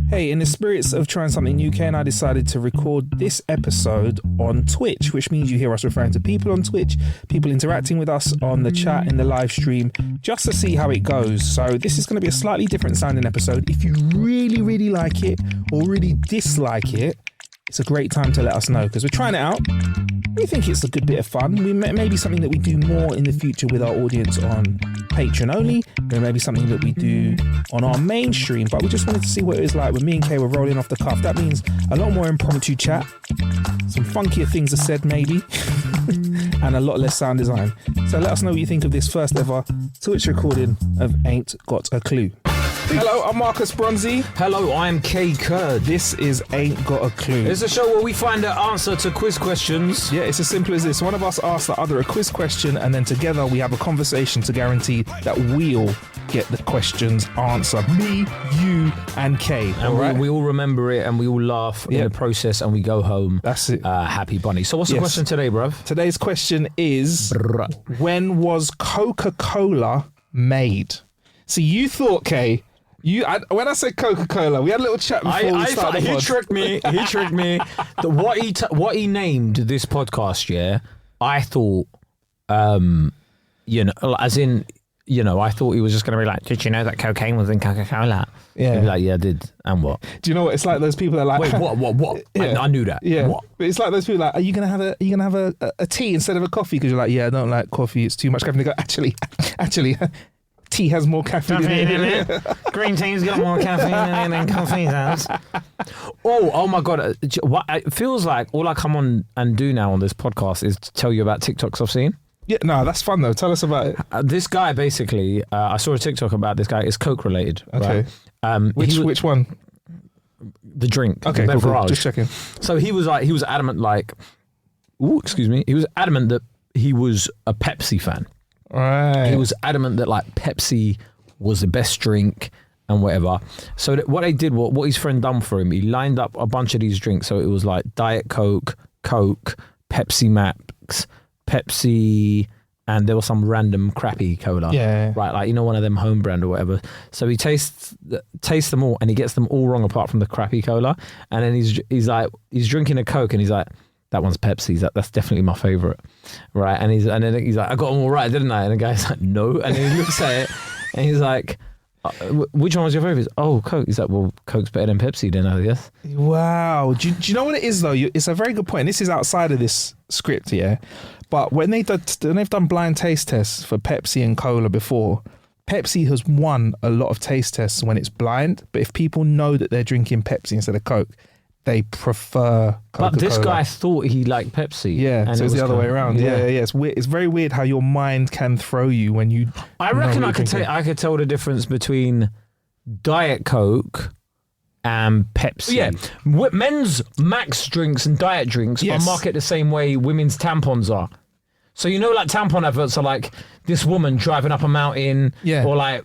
Hey, in the spirits of trying something new, Kay and I decided to record this episode on Twitch, which means you hear us referring to people on Twitch, people interacting with us on the chat in the live stream, just to see how it goes. So this is going to be a slightly different sounding episode. If you really, really like it or really dislike it, it's a great time to let us know, because we're trying it out. We think it's a good bit of fun. Maybe something that we do more in the future with our audience on Patreon only. Or maybe something that we do on our mainstream. But we just wanted to see what it was like when me and Kay were rolling off the cuff. That means a lot more impromptu chat. Some funkier things are said maybe. And a lot less sound design. So let us know what you think of this first ever Twitch recording of Ain't Got a Clue. Hello, I'm Marcus Bronzy. Hello, I'm Kay Kurd. This is Ain't Got a Clue. It's a show where we find the answer to quiz questions. Yeah, it's as simple as this. One of us asks the other a quiz question, and then together we have a conversation to guarantee that we'll get the question's answer. Me, you, and Kay. And we all remember it, and we all laugh in the process, and we go home. That's it. Happy bunny. So what's the question today, bruv? Today's question is, when was Coca-Cola made? See, you thought, Kay... when I said Coca-Cola, we had a little chat before we started the pod. He tricked me. What he named this podcast, I thought, as in, I thought he was just going to be like, did you know that cocaine was in Coca-Cola? Yeah. He'd be like, yeah, I did. And what? Do you know what? It's like those people that are like... Wait, what? Yeah. I knew that. Yeah. What? But it's like those people like, are you going to have a tea instead of a coffee? Because you're like, yeah, I don't like coffee. It's too much caffeine. They go, actually... tea has more caffeine in it. Green tea's got more caffeine in it than coffee has. Oh my God. It feels like all I come on and do now on this podcast is to tell you about TikToks I've seen. Yeah, no, that's fun though. Tell us about it. This guy basically, I saw a TikTok about this guy. It's Coke related. Okay. Right? Which one? The drink. Okay, the cool. Just checking. So he was adamant he was adamant that he was a Pepsi fan. Right. He was adamant that like Pepsi was the best drink and whatever. So what they did, what his friend done for him, he lined up a bunch of these drinks. So it was like Diet Coke, Pepsi Max, Pepsi, and there was some random crappy cola. Yeah. Right, like one of them home brand or whatever. So he tastes them all, and he gets them all wrong apart from the crappy cola. And then he's drinking a Coke, and he's like, that one's Pepsi. That's definitely my favourite, right? And then he's like, I got them all right, didn't I? And the guy's like, no. And then he looks at it, and he's like, which one was your favourite? Oh, Coke. He's like, well, Coke's better than Pepsi, then I guess. Wow. Do you know what it is though? It's a very good point. This is outside of this script, yeah. But when they've done blind taste tests for Pepsi and Cola before, Pepsi has won a lot of taste tests when it's blind. But if people know that they're drinking Pepsi instead of Coke, they prefer Coca-Cola. But this guy thought he liked Pepsi. Yeah, and so it's the other way around. Yeah. It's weird. It's very weird how your mind can throw you when you... I reckon I could tell the difference between Diet Coke and Pepsi. Yeah, men's Max drinks and diet drinks are marketed the same way women's tampons are. So like tampon adverts are like this woman driving up a mountain, or like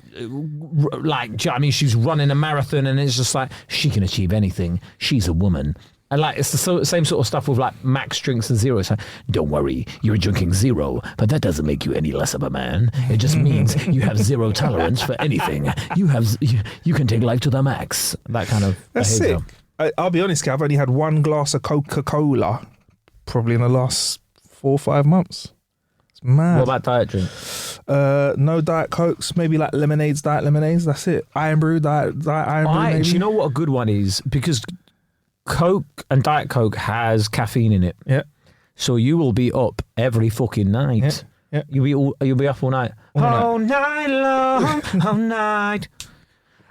she's running a marathon, and it's just like she can achieve anything. She's a woman, and like it's the same sort of stuff with like Max drinks and Zero. It's like, don't worry, you're drinking Zero, but that doesn't make you any less of a man. It just means you have zero tolerance for anything. You can take life to the max. That kind of behavior. Sick. I'll be honest, I've only had one glass of Coca-Cola probably in the last 4 or 5 months. Mad. What about diet drink? No Diet Cokes, maybe like lemonades, diet lemonades. That's it. Iron Brew, diet Iron Brew. Maybe. Do you know what a good one is? Because Coke and Diet Coke has caffeine in it. Yeah. So you will be up every fucking night. Yeah. You'll be up all night. All night long, all night.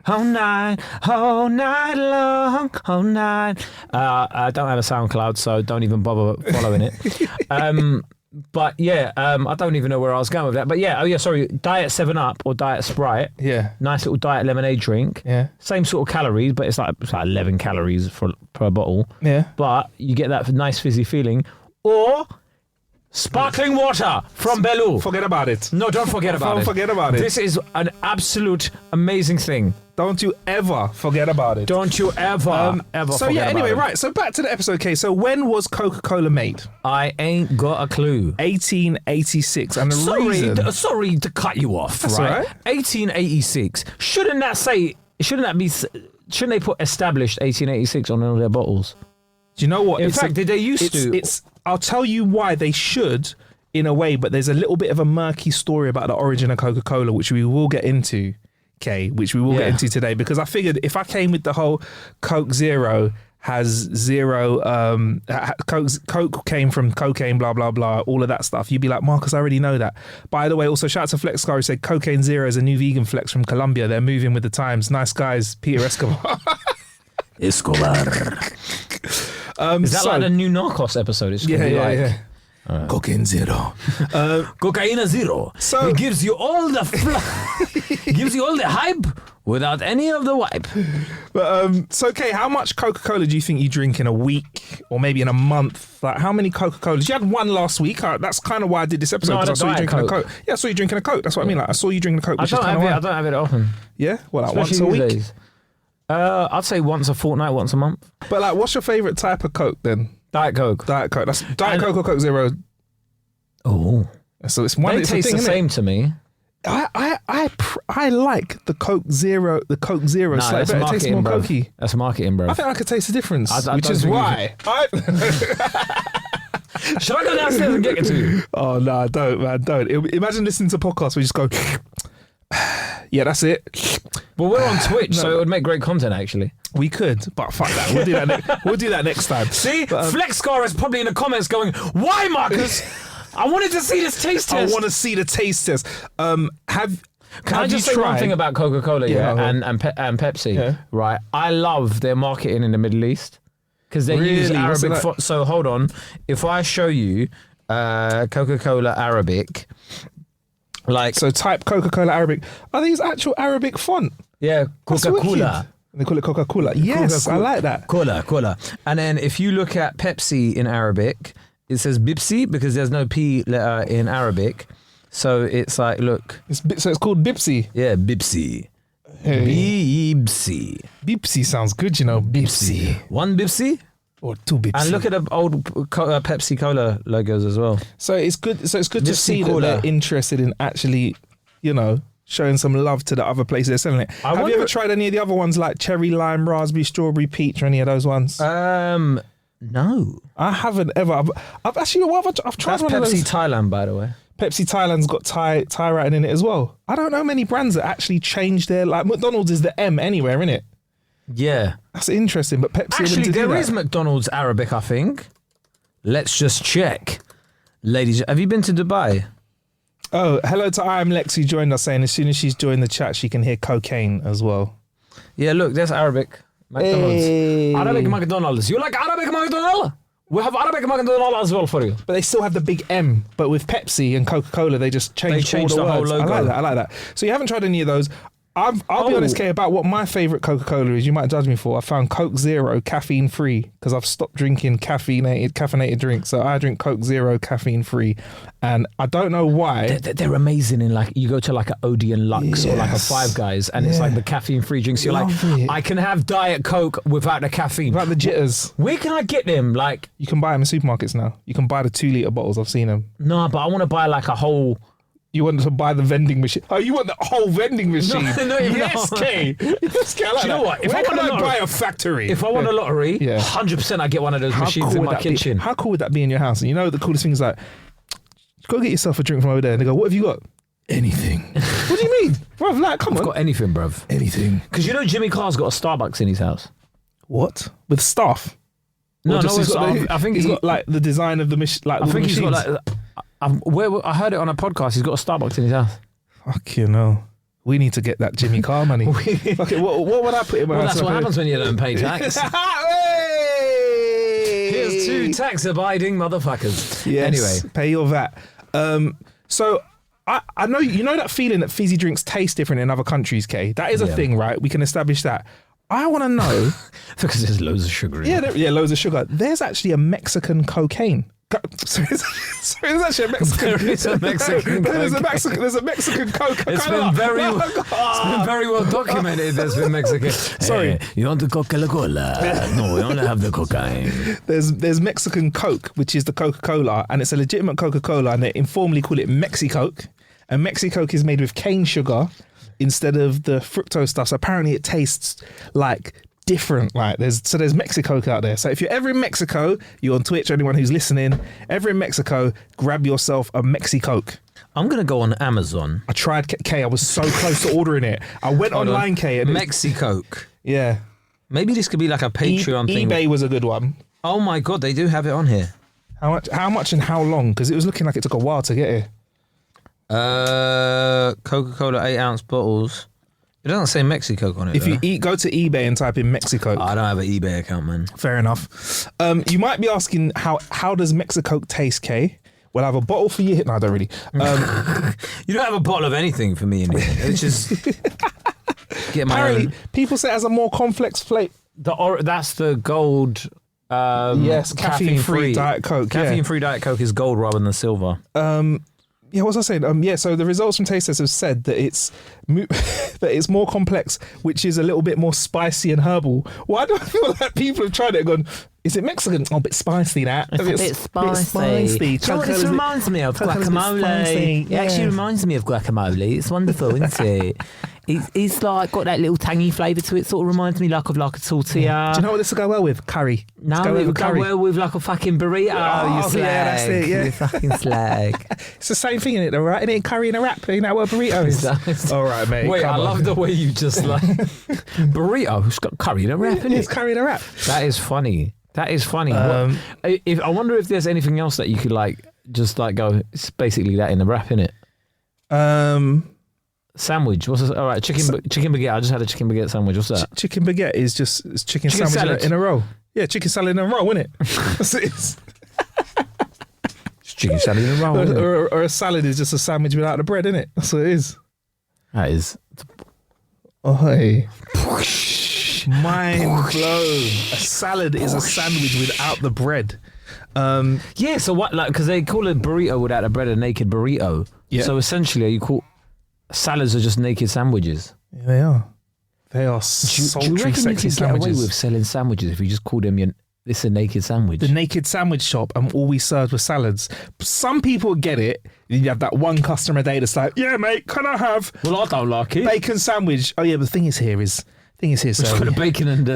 All night long, all night. I don't have a SoundCloud, so don't even bother following it. But I don't even know where I was going with that. But sorry, Diet 7-Up or Diet Sprite. Yeah. Nice little diet lemonade drink. Yeah. Same sort of calories, but it's like 11 calories per bottle. Yeah. But you get that nice fizzy feeling. Or sparkling water from Bellu. Forget about it. No, don't forget about it. Don't forget about it. This is an absolute amazing thing. Don't you ever forget about it. Don't you ever So forget anyway, about it. right. So back to the episode, okay. So when was Coca-Cola made? I ain't got a clue. 1886. And the reason... Sorry to cut you off, That's right? all right. 1886. Shouldn't that be shouldn't they put established 1886 on all their bottles? Do you know what? In fact, did they used to? I'll tell you why they should, in a way, but there's a little bit of a murky story about the origin of Coca-Cola, which we will get into, which we will get into today, because I figured if I came with the whole Coke Zero has zero, Coke came from cocaine, blah, blah, blah, all of that stuff, you'd be like, Marcus, I already know that. By the way, also shout out to Flex Scar, who said Cocaine Zero is a new vegan flex from Colombia. They're moving with the times. Nice guys, Peter Escobar. Escobar. Is that like the new Narcos episode? It's yeah. Cocaine Zero. Cocaine Zero. So it gives you all the gives you all the hype without any of the wipe. But okay, how much Coca-Cola do you think you drink in a week or maybe in a month? Like, how many Coca-Colas? You had one last week. That's kind of why I did this episode, because I saw you drinking a Coke. Yeah, I saw you drinking a Coke. That's what I mean. Like, I saw you drinking a Coke. I don't have it often. Yeah, well, like once a week. Days. I'd say once a fortnight, once a month. But like, what's your favourite type of Coke then? Diet Coke. That's Diet Coke or Coke Zero. Oh, so it's one. They taste the same to me. I like the Coke Zero. The Coke Zero slightly better. It tastes more cokey. That's marketing, bro. I think I could taste the difference, which is why. Should I go downstairs and get it to you? Oh no, don't, man, don't. Imagine listening to podcasts where you just go. Yeah, that's it. Well, we're on Twitch, so it would make great content, actually. We could, but fuck that. We'll do that. We'll do that next time. See, Flexcar is probably in the comments going, "Why, Marcus? I wanted to see this taste test. I want to see the taste test." Can I just say one thing about Coca-Cola, and Pepsi, right? I love their marketing in the Middle East because they use Arabic. So hold on, if I show you Coca-Cola Arabic. So type Coca-Cola Arabic. Are these actual Arabic font? Yeah, Coca-Cola. They call it Coca-Cola. Yes, Coca-Cola. I like that. Cola. And then if you look at Pepsi in Arabic, it says Bipsi because there's no P letter in Arabic. So it's like, look. So it's called Bipsi? Yeah, Bipsi. Hey. Bipsi. Bipsi sounds good, you know. Bipsi. One Bipsi? Or two Bipsi. And look at the old Pepsi Cola logos as well. So it's good to see that they're interested in actually, showing some love to the other places they're selling it. Have you ever tried any of the other ones like cherry, lime, raspberry, strawberry, peach, or any of those ones? No. I haven't ever. I've actually, I've tried That's one Pepsi of those. Thailand, by the way. Pepsi Thailand's got Thai writing in it as well. I don't know many brands that actually change their, like McDonald's is the M anywhere, innit? Yeah. That's interesting, but Pepsi actually, there is McDonald's Arabic, I think. Let's just check. Ladies, have you been to Dubai? Oh, hello to I Am Lex, who joined us, saying as soon as she's joined the chat, she can hear cocaine as well. Yeah, look, there's Arabic McDonald's. Hey. Arabic McDonald's. You like Arabic McDonald's? We have Arabic McDonald's as well for you. But they still have the big M. But with Pepsi and Coca-Cola, they just changed all the words. Whole logo. I like that. So you haven't tried any of those. I'll be honest, Kay, about what my favourite Coca-Cola is. You might judge me for. I found Coke Zero caffeine free because I've stopped drinking caffeinated drinks. So I drink Coke Zero caffeine free, and I don't know why. They're amazing. In like you go to like an Odeon Lux or like a Five Guys, and it's like the caffeine free drinks. You're I can have Diet Coke without the caffeine, without the jitters. Where can I get them? Like you can buy them in supermarkets now. You can buy the 2-litre bottles. I've seen them. No, but I want to buy like a whole. You want to buy the vending machine? Oh, you want the whole vending machine? No, yes, Kay. Yes, Kay. I like Do you know that. what? If Where can I buy a factory? If I want a lottery, 100% I get one of those machines in my kitchen. How cool would that be in your house? And you know the coolest thing is like, go get yourself a drink from over there. And they go, what have you got? Anything. What do you mean? Bruv, like, come on. I've got anything, bruv. Anything. Because you know Jimmy Carr's got a Starbucks in his house. What? With staff? No, I think he's got like the design of the machine. Like, I think he's got like... I heard it on a podcast. He's got a Starbucks in his house. Fuck you know. We need to get that Jimmy Carr money. Okay, what would I put in my house? That's what happens when you don't pay tax. Here's 2 tax-abiding motherfuckers. Yes, anyway, pay your VAT. So I know you know that feeling that fizzy drinks taste different in other countries, Kay. That is a thing, right? We can establish that. I want to know because there's loads of sugar in it. Yeah, loads of sugar. There's actually a Mexican cocaine. Sorry, there's actually a Mexican. There is a Mexican. There's a Mexican Coca-Cola. It's been very well documented. There's been Mexican. Sorry, you want the Coca-Cola? No, we only have the cocaine. There's Mexican Coke, which is the Coca-Cola, and it's a legitimate Coca-Cola, and they informally call it Mexicoke. And Mexicoke is made with cane sugar, instead of the fructose stuff. So apparently it tastes like different. Like there's Mexicoke out there. So if you're ever in Mexico, you're on Twitch, anyone who's listening, ever in Mexico, grab yourself a Mexicoke. I'm going to go on Amazon. I tried, Kay. I was so close to ordering it. I went online, Kay. And Mexicoke. Yeah. Maybe this could be like a Patreon thing. eBay was a good one. Oh my God, they do have it on here. How much and how long? Because it was looking like it took a while to get here. Coca-Cola 8-ounce bottles. It doesn't say Mexicoke on it. If you go to eBay and type in Mexicoke. I don't have an eBay account, man. Fair enough. You might be asking how does Mexicoke taste, Kay? Well, I have a bottle for you. No, I don't really. You don't have a bottle of anything for me in here. It's just get my Apparently, own. people say it has a more complex flavour. That's the gold. Yes, caffeine-free Diet Coke. Caffeine-free Diet Coke is gold rather than silver. Yeah, what was I saying? Yeah, so the results from taste tests have said that it's more complex, which is a little bit more spicy and herbal. Why do I feel like people have tried it and gone, is it Mexican? Oh, a bit spicy, that. It's a bit spicy. Do you know what this reminds me of? Guacamole. It actually reminds me of guacamole. It's wonderful, isn't it? It's like got that little tangy flavour to it. Sort of reminds me like of like a tortilla. Do you know what this will go well with? Curry. No, it would go well with like a fucking burrito. You slag. Yeah, that's it. Yeah, you fucking slag. It's the same thing, isn't it? Right? Isn't it curry in a wrap? Ain't that what burrito is? All right, mate. Wait, I love the way you just like burrito. It's got curry in a wrap. It's curry in a wrap. That is funny. That is funny. I wonder if there's anything else that you could like just like go. It's basically that in a wrap, innit? Sandwich. What's this? All right, chicken baguette. I just had a chicken baguette sandwich. What's that? Chicken baguette is just chicken sandwich salad. in a roll. Yeah, chicken salad in a roll, isn't it? That's it. It's chicken salad in a roll. Or a salad is just a sandwich without the bread, isn't it? That's what it is. That is. Oh, hey. Mind blown. A salad is a sandwich without the bread. Yeah, so what, like, because they call a burrito without the bread a naked burrito. Yeah. So essentially, you call salads are just naked sandwiches. Yeah, they are. They are sultry, do you reckon sexy you could sandwiches. get away with selling sandwiches if you just called them this is a naked sandwich? The naked sandwich shop, and all we served was salads. Some people get it. You have that one customer a day that's like, yeah, mate, can I have? Well, I don't like it. Bacon sandwich. Oh yeah, but the thing is here, Just put a bacon and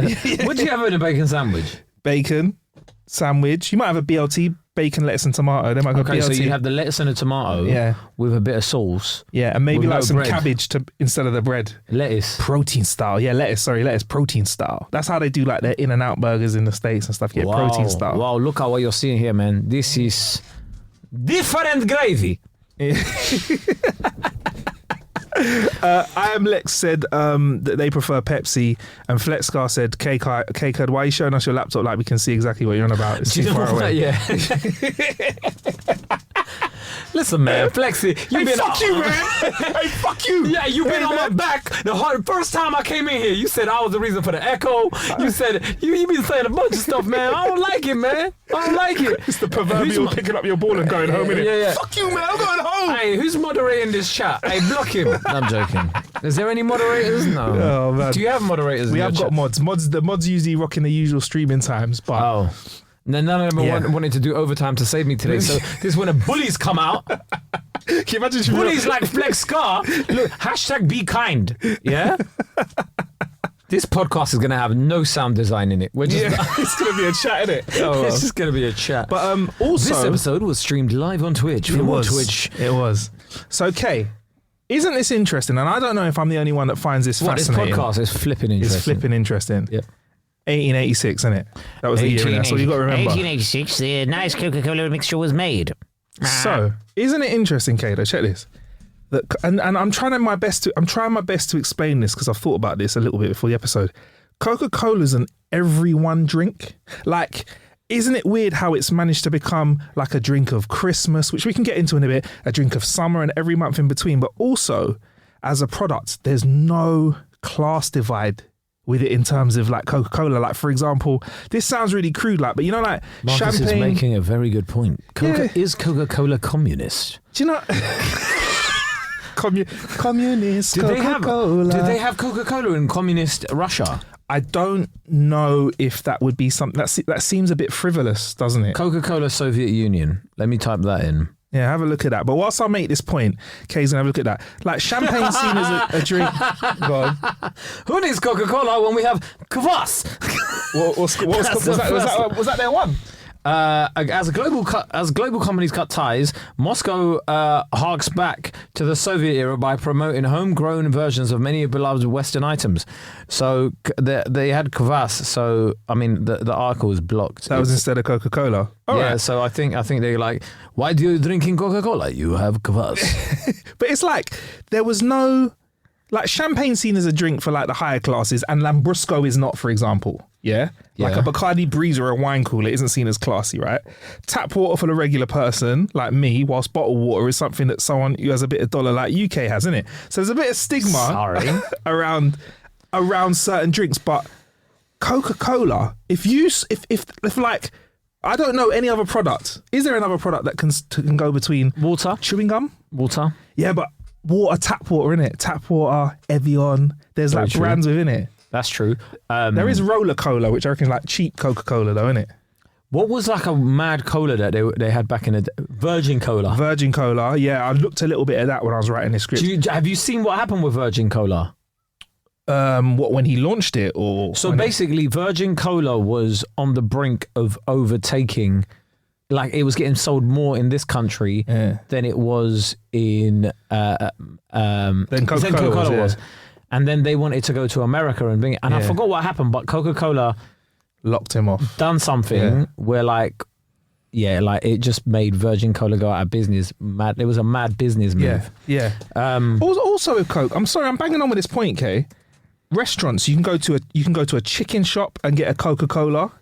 what do you have in a bacon sandwich? Bacon sandwich. You might have a BLT, bacon, lettuce and tomato. They might go BLT. So you have the lettuce and a tomato with a bit of sauce. Yeah, and maybe like some bread. cabbage instead of the bread. Lettuce. Protein style. Yeah, lettuce, protein style. That's how they do like their In-N-Out burgers in the States and stuff. Yeah, protein style. Wow, look at what you're seeing here, man. This is different gravy. I Am Lex said that they prefer Pepsi, and Flexcar said, K-Cud, why are you showing us your laptop like we can see exactly what you're on about? It's too far away. Yeah. Listen, man, Flexi, you fuck you, man. Hey, fuck you. Yeah, you've been on my back. The first time I came in here, you said I was the reason for the echo. You said, you been saying a bunch of stuff, man. I don't like it, man. I don't like it. It's the proverbial picking up your ball and going home, innit? Yeah. Fuck you, man. I'm going home. Hey, who's moderating this chat? Hey, block him. No, I'm joking. Is there any moderators? No. Oh, man. Do you have moderators? We have got mods. The mods usually rocking the usual streaming times, but... Oh. None of them wanted to do overtime to save me today. So this is when the bullies come out. Can you imagine bullies like Flex Scar? Look, hashtag be kind. Yeah? This podcast is going to have no sound design in it. We're just it's going to be a chat, isn't it? Oh, well. It's just going to be a chat. But also... This episode was streamed live on Twitch. It was. So, Kay, isn't this interesting? And I don't know if I'm the only one that finds this fascinating. This podcast is flipping interesting. It's flipping interesting. Yep. 1886, isn't it? That was the year, that's all you got to remember. 1886, the nice Coca-Cola mixture was made. So, isn't it interesting, Kato? Check this. And I'm trying my best to explain this because I've thought about this a little bit before the episode. Coca-Cola's an everyone drink. Like, isn't it weird how it's managed to become like a drink of Christmas, which we can get into in a bit, a drink of summer and every month in between, but also as a product, there's no class divide with it in terms of like Coca-Cola. Like, for example, this sounds really crude, like, but you know, like Marcus champagne. Is making a very good point. Is Coca-Cola communist? Do you know? Communist Coca-Cola. Did they have Coca-Cola in communist Russia? I don't know if that would be something that seems a bit frivolous, doesn't it? Coca-Cola Soviet Union. Let me type that in. Yeah, have a look at that. But whilst I make this point, Kay's gonna have a look at that. Like champagne seen as a drink. Go on. Who needs Coca-Cola when we have kvass? Was that their one? As global companies cut ties, Moscow harks back to the Soviet era by promoting homegrown versions of many beloved Western items. So they had kvass. So I mean, the article was blocked. That was instead of Coca-Cola. Right. So I think they're like, why do you drinking Coca-Cola? You have kvass. But it's like there was no like champagne seen as a drink for like the higher classes, and Lambrusco is not, for example. Yeah. Like a Bacardi Breeze or a wine cooler isn't seen as classy, right? Tap water for the regular person like me, whilst bottled water is something that someone who has a bit of dollar like UK has, isn't it? So there's a bit of stigma around certain drinks. But Coca-Cola, if like, I don't know any other product. Is there another product that can go between water, chewing gum? Water. Yeah, but water, tap water, innit? Tap water, Evian. There's like brands within it. That's true. There is Roller Cola, which I reckon is like cheap Coca-Cola though, isn't it? What was like a mad cola that they had back in the day? Virgin Cola. Virgin Cola, yeah. I looked a little bit at that when I was writing the script. Have you seen what happened with Virgin Cola? What, when he launched it? Or so basically, Virgin Cola was on the brink of overtaking. Like it was getting sold more in this country than it was in than Coca-Cola was. And then they wanted to go to America and bring it. And I forgot what happened, but Coca-Cola locked him off. Done something where like it just made Virgin Cola go out of business. Mad. It was a mad business move. Yeah. Also with Coke, I'm sorry, I'm banging on with this point, Kay. Restaurants, you can go to a chicken shop and get a Coca-Cola,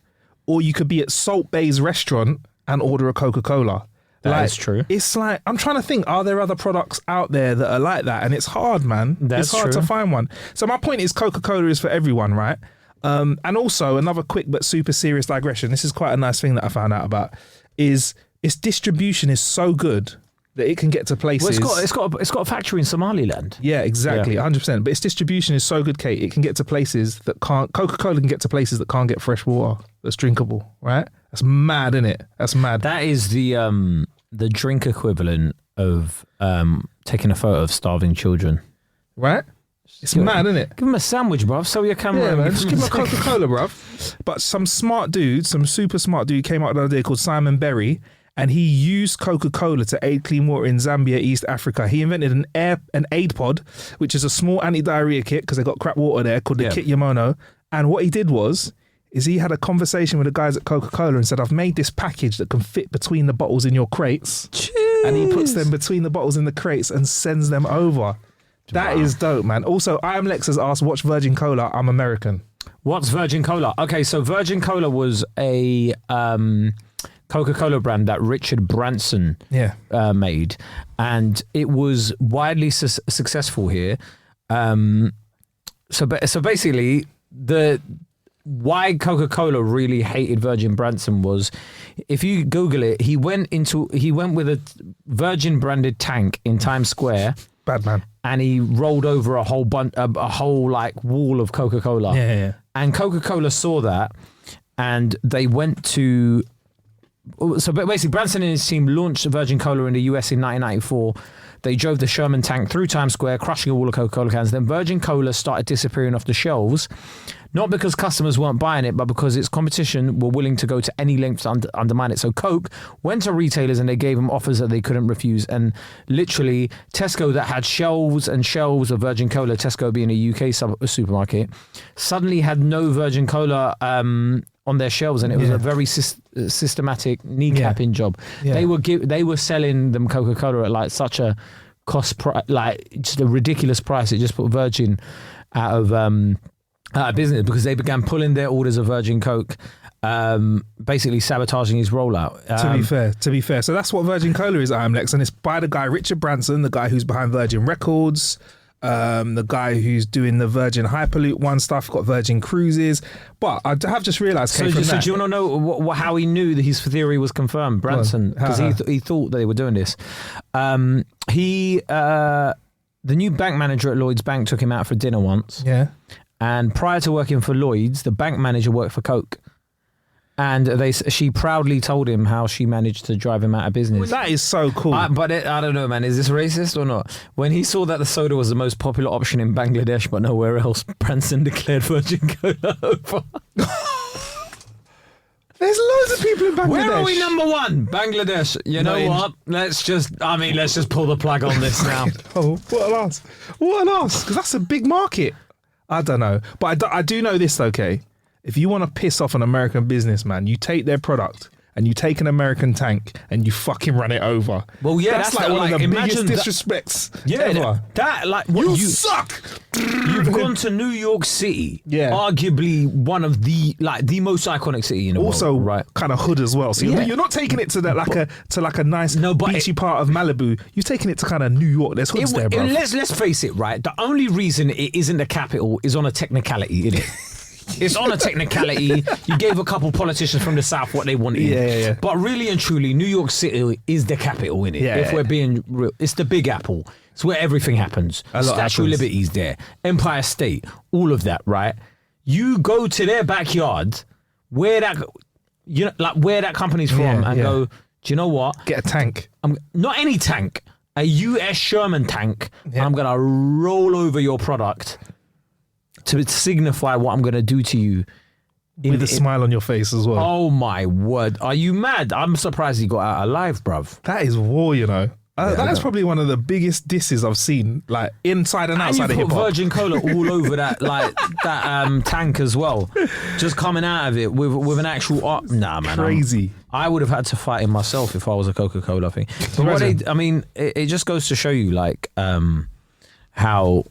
or you could be at Salt Bay's restaurant and order a Coca-Cola. That is true. It's like, I'm trying to think, are there other products out there that are like that? And it's hard, man. It's hard to find one. So my point is Coca-Cola is for everyone, right? And also another quick but super serious digression. This is quite a nice thing that I found out about is its distribution is so good that it can get to places. Well, it's got a factory in Somaliland. Yeah, exactly, 100%. But its distribution is so good, Kate. It can get to places that can't. Coca-Cola can get to places that can't get fresh water that's drinkable. Right? That's mad, isn't it? That's mad. That is the drink equivalent of taking a photo of starving children. Right? It's mad, isn't it? Give them a sandwich, bruv. Sell your camera. Yeah, man. Just give them a Coca-Cola, bruv. But some super smart dude came out the other day called Simon Berry, and he used Coca-Cola to aid clean water in Zambia, East Africa. He invented an aid pod, which is a small anti-diarrhea kit because they got crap water there called the Kit Yamono. And what he did is he had a conversation with the guys at Coca-Cola and said, I've made this package that can fit between the bottles in your crates. Jeez. And he puts them between the bottles in the crates and sends them over. That is dope, man. Also, I am Lex has asked, watch Virgin Cola. I'm American. What's Virgin Cola? Okay, so Virgin Cola was a Coca-Cola brand that Richard Branson made. And it was widely successful here. So basically, why Coca-Cola really hated Virgin Branson was, if you Google it, he went with a Virgin branded tank in Times Square. Bad man. And he rolled over a whole like wall of Coca-Cola. Yeah. And Coca-Cola saw that, and they went to. So basically, Branson and his team launched Virgin Cola in the US in 1994. They drove the Sherman tank through Times Square, crushing a wall of Coca-Cola cans. Then Virgin Cola started disappearing off the shelves, not because customers weren't buying it, but because its competition were willing to go to any length to undermine it. So Coke went to retailers and they gave them offers that they couldn't refuse. And literally, Tesco, that had shelves and shelves of Virgin Cola, Tesco being a UK supermarket, suddenly had no Virgin Cola on their shelves, and it was a very systematic kneecapping job. Yeah. They were selling them Coca-Cola at like such a cost price, like just a ridiculous price. It just put Virgin out of business because they began pulling their orders of Virgin Coke, basically sabotaging his rollout. To be fair, so that's what Virgin Cola is. I'm Lex, and it's by the guy Richard Branson, the guy who's behind Virgin Records. The guy who's doing the Virgin Hyperloop One stuff, got Virgin Cruises. But I have just realised. So do you want to know how he knew that his theory was confirmed, Branson? Because he thought that they were doing this. The new bank manager at Lloyd's Bank took him out for dinner once. Yeah. And prior to working for Lloyd's, the bank manager worked for Coke. And she proudly told him how she managed to drive him out of business. That is so cool. I don't know, man. Is this racist or not? When he saw that the soda was the most popular option in Bangladesh but nowhere else, Branson declared virgin cola over. There's loads of people in Bangladesh. Where are we number one? Bangladesh. You know what? Let's just pull the plug on this now. Oh, what an ass. What an ass. Because that's a big market. I don't know. But I do know this, okay? If you want to piss off an American businessman, you take their product and you take an American tank and you fucking run it over. Well, yeah, that's like one of the biggest disrespects ever. You suck. You've gone to New York City, arguably one of the most iconic city in the also, world. Right, kind of hood as well. So you're not taking it to that like a nice beachy part of Malibu. You're taking it to kind of New York. There's hoods there, bro. Let's face it, right? The only reason it isn't the capital is on a technicality, isn't it? It's on a technicality. You gave a couple politicians from the South what they wanted. Yeah. But really and truly, New York City is the capital, innit? If we're being real. It's the Big Apple. It's where everything happens. Statue of Liberty's there. Empire State. All of that, right? You go to their backyard, where that company's from, and go, do you know what? Get a tank. Not any tank. A US Sherman tank. And I'm going to roll over your product to signify what I'm going to do to you. With a smile on your face as well. Oh, my word. Are you mad? I'm surprised he got out alive, bruv. That is war, you know. That is probably one of the biggest disses I've seen, like inside and outside of hip hop. Virgin Cola all over that tank as well, just coming out of it with an actual. Nah, man, crazy. I would have had to fight him myself if I was a Coca-Cola thing. But it just goes to show you like how.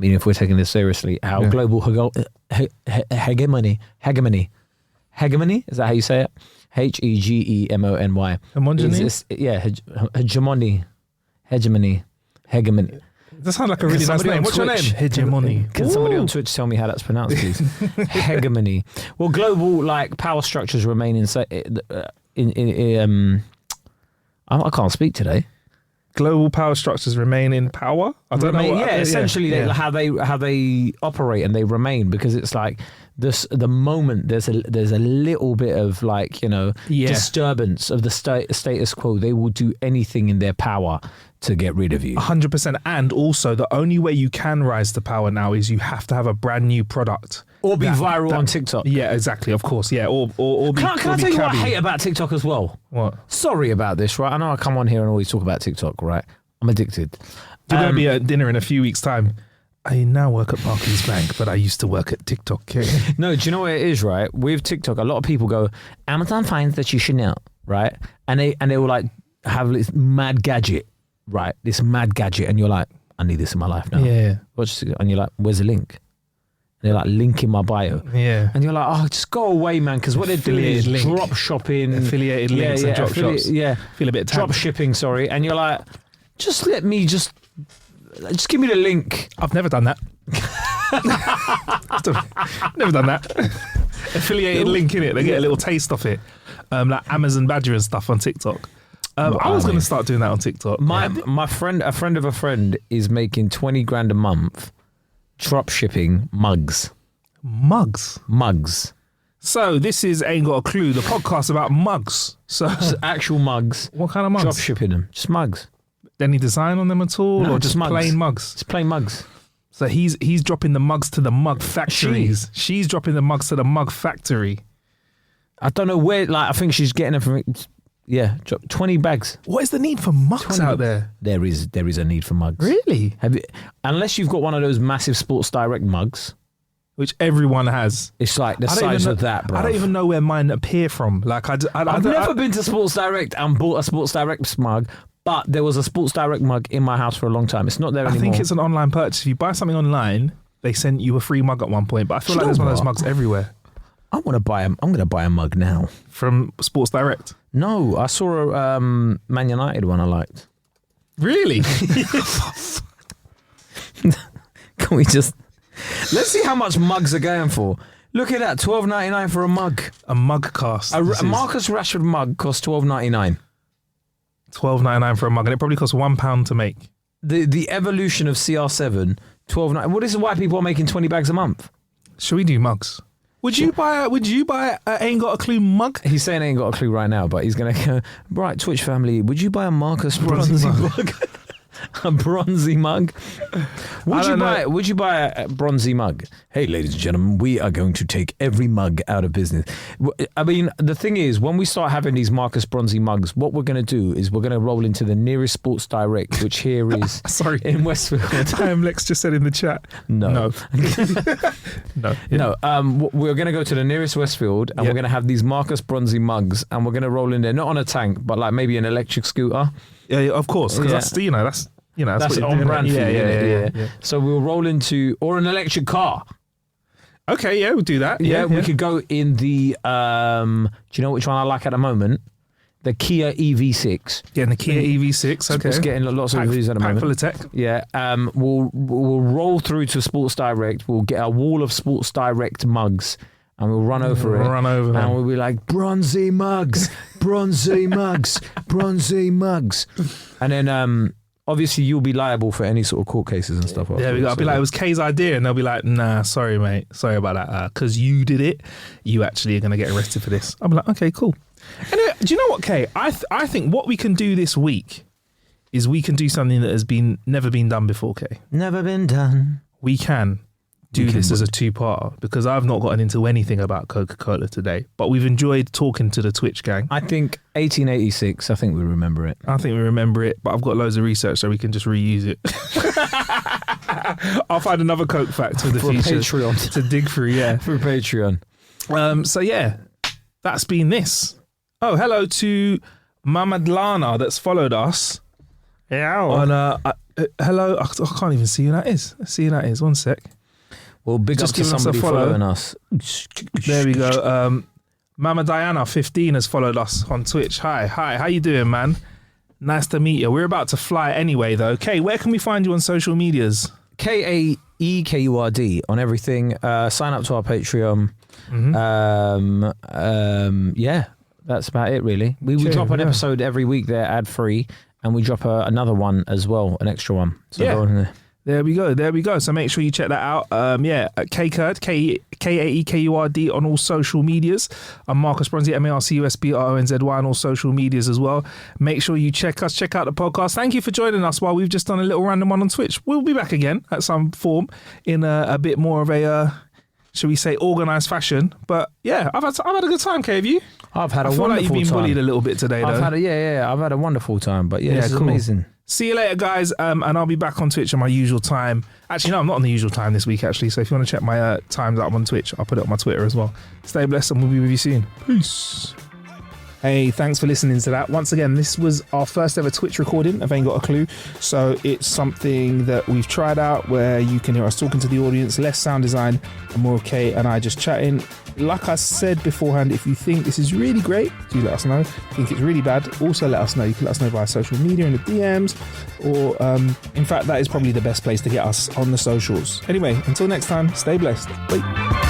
I mean, if we're taking this seriously, how global hegemony, is that how you say it? Hegemony. Hegemony. That sounds like a really nice name. What's your name? Hegemony. Can somebody on Twitch tell me how that's pronounced, please? Hegemony. Well, global power structures remain I can't speak today. Global power structures remain in power. I don't know. Essentially, how they operate and they remain, because it's like this. The moment there's a little bit of disturbance of the status quo, they will do anything in their power to get rid of you. 100%. And also, the only way you can rise to power now is you have to have a brand new product. Or be viral on TikTok. Yeah, exactly. Of course. Yeah. Or be. Can I tell you what I hate about TikTok as well? What? Sorry about this, right? I know I come on here and always talk about TikTok, right? I'm addicted. You're going to be at dinner in a few weeks' time. I now work at Barclays Bank, but I used to work at TikTok. No, do you know what it is, right? With TikTok, a lot of people go, Amazon finds that you should know, right? And they will have this mad gadget, right? This mad gadget, and you're like, I need this in my life now. Yeah. And you're like, where's the link? And they're like, link in my bio. Yeah. And you're like, oh, just go away, man, because what they're doing is drop shopping. Affiliated links and drop shops. Yeah. Feel a bit drop shipping, sorry. And you're like, just give me the link. I've never done that. Never done that. Affiliated link in it. They get a little taste of it. Like Amazon Badger and stuff on TikTok. I was going to start doing that on TikTok. My friend, a friend of a friend, is making 20 grand a month drop shipping mugs. Mugs. So this is Ain't Got a Clue, the podcast about mugs. So actual mugs. What kind of mugs? Drop shipping them. Just mugs. Any design on them at all? No, or just mugs. Plain mugs? Just plain mugs. So he's dropping the mugs to the mug factories. She's dropping the mugs to the mug factory. I don't know where, I think she's getting them from, 20 bags. What is the need for mugs out there? There is a need for mugs. Really? Unless you've got one of those massive Sports Direct mugs. Which everyone has. It's like the size of that, bro. I don't even know where mine appear from. I've never been to Sports Direct and bought a Sports Direct mug, but there was a Sports Direct mug in my house for a long time. It's not there anymore. I think it's an online purchase. If you buy something online, they send you a free mug at one point. But I feel like there's one of those mugs everywhere. I'm going to buy a mug now. From Sports Direct? No, I saw a Man United one I liked. Really? Can we just... Let's see how much mugs are going for. Look at that, $12.99 for a mug. A mug cast. A Marcus Rashford mug costs $12.99. $12.99 for a mug, and it probably costs £1 to make. The evolution of CR7, $12.99. Well, this is why people are making 20 bags a month. Should we do mugs? Would you buy a Ain't Got a Clue mug? He's saying ain't got a clue right now, but he's going to go, right, Twitch family, would you buy a Marcus Bronzy mug? A bronzy mug? Would you buy a bronzy mug? Hey, ladies and gentlemen, we are going to take every mug out of business. I mean, the thing is, when we start having these Marcus Bronzy mugs, what we're going to do is we're going to roll into the nearest Sports Direct, which here is sorry in Westfield. Lex just said in the chat. No. No. We're going to go to the nearest Westfield and we're going to have these Marcus Bronzy mugs and we're going to roll in there, not on a tank, but like maybe an electric scooter. Yeah, of course, because that's that's what on brand. Yeah. So we'll roll into or an electric car. Okay, yeah, we'll do that. Yeah, we could go in the. Do you know which one I like at the moment? The Kia EV6. Yeah, the Kia EV6. Okay, it's getting lots of reviews at the moment. Full of tech. Yeah. We'll roll through to Sports Direct. We'll get a wall of Sports Direct mugs. And we'll run over it. And we'll be like, bronzy mugs, bronzy mugs, bronzy mugs. And then obviously you'll be liable for any sort of court cases and stuff. Yeah, I'll be like, it was Kay's idea. And they'll be like, nah, sorry, mate. Sorry about that. Because you did it. You actually are going to get arrested for this. I'll be like, okay, cool. Anyway, do you know what, Kay? I think what we can do this week is we can do something that has never been done before, Kay. Never been done. We can do this as a two-parter because I've not gotten into anything about Coca-Cola today, but we've enjoyed talking to the Twitch gang. I think 1886, I think we remember it. I think we remember it, but I've got loads of research so we can just reuse it. I'll find another Coke fact for the future. Patreon. To dig through, yeah. For Patreon. So yeah, that's been this. Oh, hello to Mamadlana that's followed us. Yeah. On, hello, I can't even see who that is. Let's see who that is. One sec. Well, big up to somebody following us. There we go. Mama Diana 15 has followed us on Twitch. Hi, how you doing, man? Nice to meet you. We're about to fly anyway, though. Kay, where can we find you on social medias? KAEKURD on everything. Sign up to our Patreon. Yeah, that's about it, really. We drop an episode every week there, ad-free, and we drop another one as well, an extra one. So go on there. There we go. So make sure you check that out. KAEKURD, KAEKURD on all social medias. I'm Marcus Bronzy, MARCUSBRONZY on all social medias as well. Make sure you check out the podcast. Thank you for joining us while we've just done a little random one on Twitch. We'll be back again at some form in a bit more of a, shall we say, organised fashion. But yeah, I've had a good time, Kay, have you? I've had a wonderful time. I feel like you've been bullied a little bit today, though. I've had a wonderful time, but this is amazing. See you later, guys, and I'll be back on Twitch at my usual time. Actually, no, I'm not on the usual time this week, actually, so if you want to check my times that I'm on Twitch, I'll put it on my Twitter as well. Stay blessed, and we'll be with you soon. Peace. Hey, thanks for listening to that. Once again, this was our first ever Twitch recording of Ain't Got a Clue, so it's something that we've tried out where you can hear us talking to the audience, less sound design, and more Kay and I just chatting. Like I said beforehand, if you think this is really great, do let us know. If you think it's really bad, also let us know. You can let us know via social media in the DMs, or in fact, that is probably the best place to get us on the socials. Anyway, until next time, stay blessed. Bye.